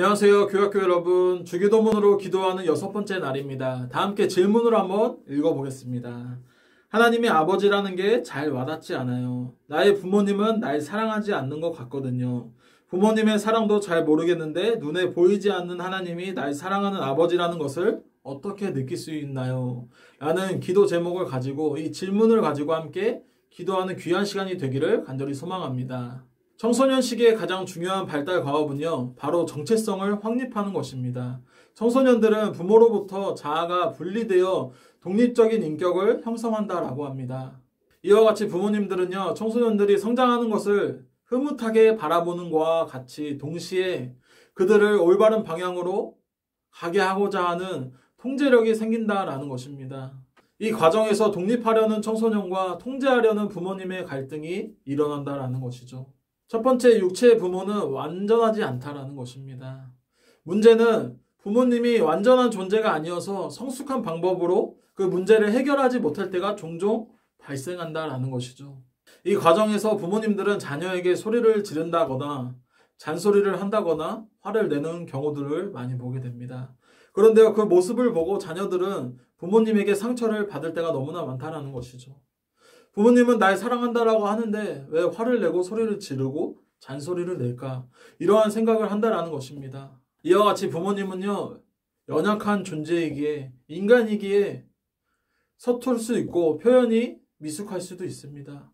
안녕하세요, 교학교 여러분. 주기도문으로 기도하는 6번째 날입니다. 다 함께 질문을 한번 읽어보겠습니다. 하나님이 아버지라는 게 잘 와닿지 않아요. 나의 부모님은 날 사랑하지 않는 것 같거든요. 부모님의 사랑도 잘 모르겠는데 눈에 보이지 않는 하나님이 날 사랑하는 아버지라는 것을 어떻게 느낄 수 있나요? 라는 기도 제목을 가지고 이 질문을 가지고 함께 기도하는 귀한 시간이 되기를 간절히 소망합니다. 청소년 시기의 가장 중요한 발달 과업은요, 바로 정체성을 확립하는 것입니다. 청소년들은 부모로부터 자아가 분리되어 독립적인 인격을 형성한다라고 합니다. 이와 같이 부모님들은요, 청소년들이 성장하는 것을 흐뭇하게 바라보는 것과 같이 동시에 그들을 올바른 방향으로 가게 하고자 하는 통제력이 생긴다라는 것입니다. 이 과정에서 독립하려는 청소년과 통제하려는 부모님의 갈등이 일어난다라는 것이죠. 첫 번째, 육체의 부모는 완전하지 않다라는 것입니다. 문제는 부모님이 완전한 존재가 아니어서 성숙한 방법으로 그 문제를 해결하지 못할 때가 종종 발생한다라는 것이죠. 이 과정에서 부모님들은 자녀에게 소리를 지른다거나 잔소리를 한다거나 화를 내는 경우들을 많이 보게 됩니다. 그런데요, 그 모습을 보고 자녀들은 부모님에게 상처를 받을 때가 너무나 많다라는 것이죠. 부모님은 날 사랑한다라고 하는데 왜 화를 내고 소리를 지르고 잔소리를 낼까? 이러한 생각을 한다라는 것입니다. 이와 같이 부모님은요, 연약한 존재이기에, 인간이기에 서툴 수 있고 표현이 미숙할 수도 있습니다.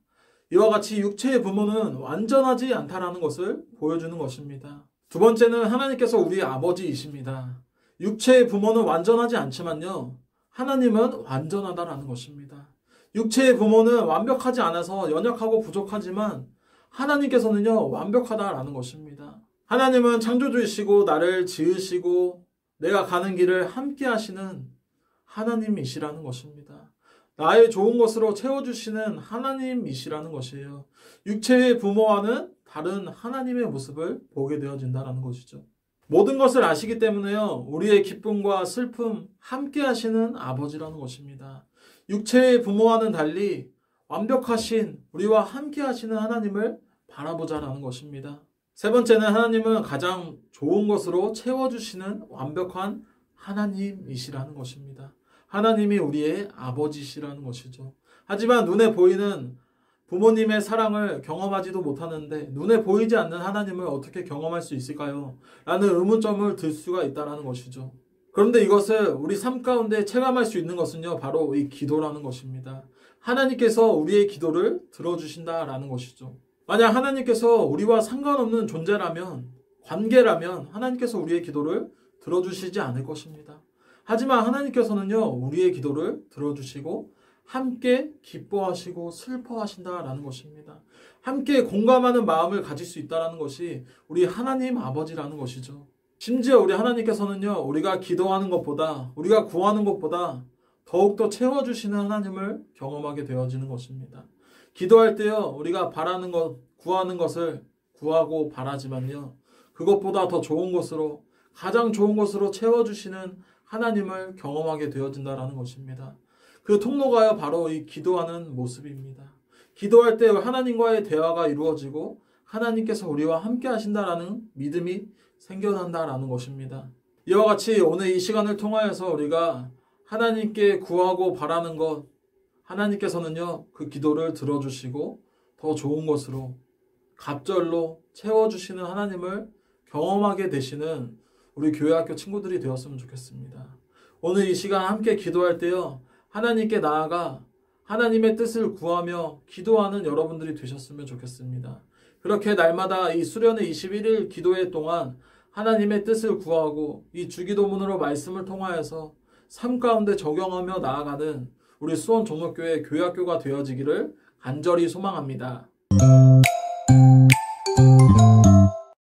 이와 같이 육체의 부모는 완전하지 않다라는 것을 보여주는 것입니다. 두 번째는 하나님께서 우리의 아버지이십니다. 육체의 부모는 완전하지 않지만요, 하나님은 완전하다라는 것입니다. 육체의 부모는 완벽하지 않아서 연약하고 부족하지만 하나님께서는요, 완벽하다라는 것입니다. 하나님은 창조주이시고 나를 지으시고 내가 가는 길을 함께 하시는 하나님이시라는 것입니다. 나의 좋은 것으로 채워주시는 하나님이시라는 것이에요. 육체의 부모와는 다른 하나님의 모습을 보게 되어진다는 것이죠. 모든 것을 아시기 때문에요, 우리의 기쁨과 슬픔 함께 하시는 아버지라는 것입니다. 육체의 부모와는 달리 완벽하신 우리와 함께 하시는 하나님을 바라보자라는 것입니다. 세 번째는 하나님은 가장 좋은 것으로 채워주시는 완벽한 하나님이시라는 것입니다. 하나님이 우리의 아버지시라는 것이죠. 하지만 눈에 보이는 부모님의 사랑을 경험하지도 못하는데 눈에 보이지 않는 하나님을 어떻게 경험할 수 있을까요? 라는 의문점을 들 수가 있다는 것이죠. 그런데 이것을 우리 삶 가운데 체감할 수 있는 것은요, 바로 이 기도라는 것입니다. 하나님께서 우리의 기도를 들어주신다라는 것이죠. 만약 하나님께서 우리와 상관없는 존재라면, 관계라면 하나님께서 우리의 기도를 들어주시지 않을 것입니다. 하지만 하나님께서는요, 우리의 기도를 들어주시고 함께 기뻐하시고 슬퍼하신다라는 것입니다. 함께 공감하는 마음을 가질 수 있다는 것이 우리 하나님 아버지라는 것이죠. 심지어 우리 하나님께서는요, 우리가 기도하는 것보다, 우리가 구하는 것보다 더욱더 채워주시는 하나님을 경험하게 되어지는 것입니다. 기도할 때요, 우리가 바라는 것, 구하는 것을 구하고 바라지만요, 그것보다 더 좋은 것으로, 가장 좋은 것으로 채워주시는 하나님을 경험하게 되어진다는 것입니다. 그 통로가 바로 이 기도하는 모습입니다. 기도할 때 하나님과의 대화가 이루어지고 하나님께서 우리와 함께 하신다라는 믿음이 생겨난다라는 것입니다. 이와 같이 오늘 이 시간을 통하여서 우리가 하나님께 구하고 바라는 것, 하나님께서는요, 그 기도를 들어주시고 더 좋은 것으로 갑절로 채워주시는 하나님을 경험하게 되시는 우리 교회학교 친구들이 되었으면 좋겠습니다. 오늘 이 시간 함께 기도할 때요, 하나님께 나아가 하나님의 뜻을 구하며 기도하는 여러분들이 되셨으면 좋겠습니다. 그렇게 날마다 이 수련의 21일 기도회 동안 하나님의 뜻을 구하고 이 주기도문으로 말씀을 통하여서 삶 가운데 적용하며 나아가는 우리 수원 종목교회 교회학교가 되어지기를 간절히 소망합니다.